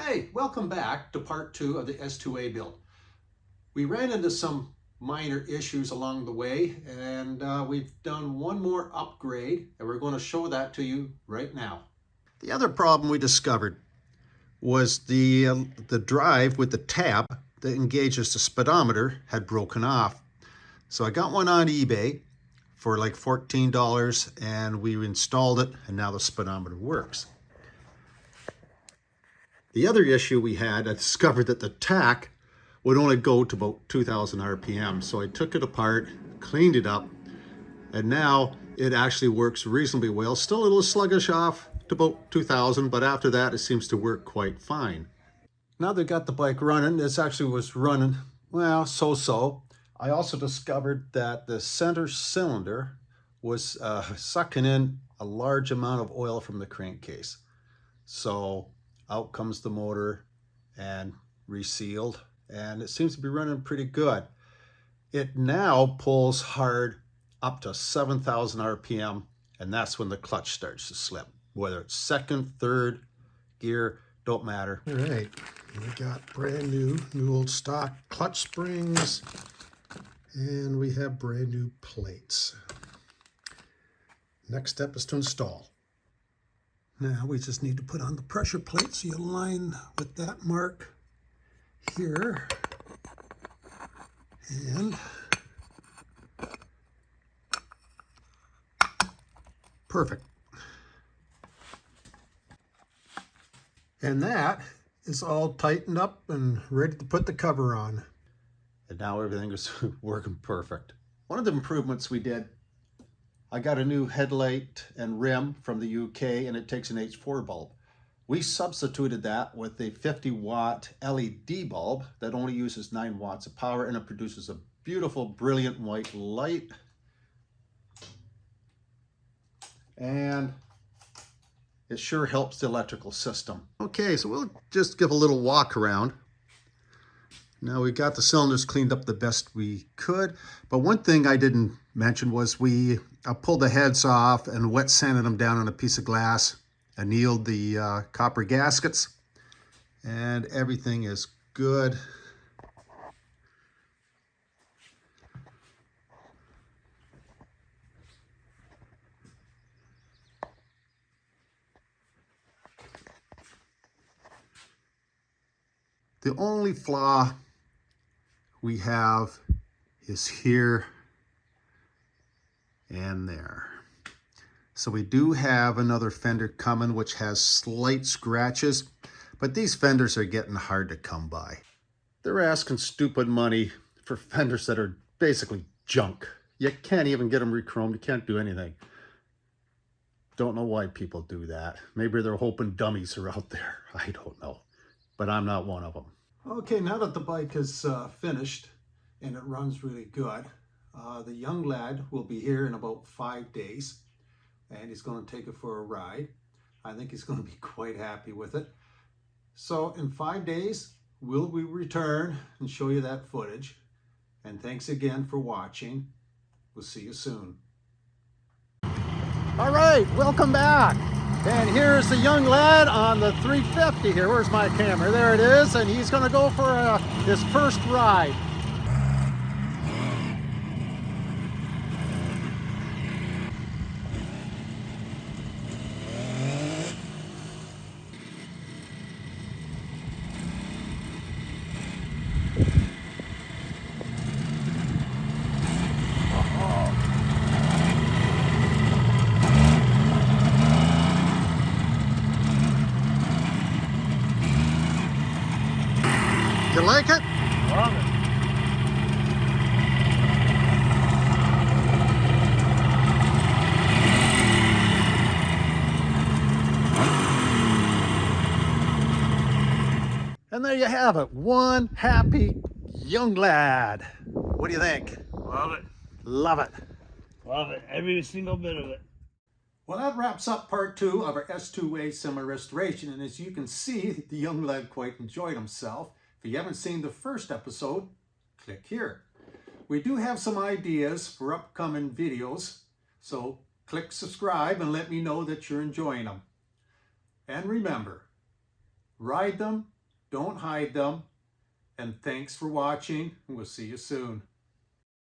Hey, welcome back to part 2 of the S2A build. We ran into some minor issues along the way, and we've done one more upgrade, and we're going to show that to you right now. The other problem we discovered was the drive with the tab that engages the speedometer had broken off. So I got one on eBay for like $14, and we installed it, and now the speedometer works. The other issue we had, I discovered that the tach would only go to about 2,000 RPM. So I took it apart, cleaned it up, and now it actually works reasonably well. Still a little sluggish off to about 2,000, but after that it seems to work quite fine. Now they got the bike running, this actually was running, well, so-so. I also discovered that the center cylinder was sucking in a large amount of oil from the crankcase. So out comes the motor and resealed, and it seems to be running pretty good. It now pulls hard up to 7,000 RPM, and that's when the clutch starts to slip. Whether it's second, third gear, don't matter. All right, we got brand new old stock clutch springs, and we have brand new plates. Next step is to install. Now we just need to put on the pressure plate, so you align with that mark here. And perfect. And that is all tightened up and ready to put the cover on. And now everything is working perfect. One of the improvements we did, I got a new headlight and rim from the UK, and it takes an H4 bulb. We substituted that with a 50-watt LED bulb that only uses 9 watts of power, and it produces a beautiful, brilliant white light. And it sure helps the electrical system. Okay, so we'll just give a little walk around. Now we got the cylinders cleaned up the best we could, but one thing I didn't mention was we pulled the heads off and wet sanded them down on a piece of glass, annealed the copper gaskets, and everything is good. The only flaw we have is here and there. So we do have another fender coming which has slight scratches, but these fenders are getting hard to come by. They're asking stupid money for fenders that are basically junk. You can't even get them re-chromed, you can't do anything. Don't know why people do that. Maybe they're hoping dummies are out there. I don't know, but I'm not one of them. Okay, now that the bike is finished and it runs really good, the young lad will be here in about 5 days, and he's going to take it for a ride. I think he's going to be quite happy with it. So in 5 days, we'll return and show you that footage. And thanks again for watching. We'll see you soon. All right, welcome back. And here's the young lad on the 350 here. Where's my camera? There it is. And he's going to go for his first ride. You like it? Love it. And there you have it. One happy young lad. What do you think? Love it. Love it. Love it. Every single bit of it. Well, that wraps up part 2 of our S2A summer restoration. And as you can see, the young lad quite enjoyed himself. If you haven't seen the first episode, click here. We do have some ideas for upcoming videos, so click subscribe and let me know that you're enjoying them. And remember, ride them Don't hide them. And thanks for watching. We'll see you soon.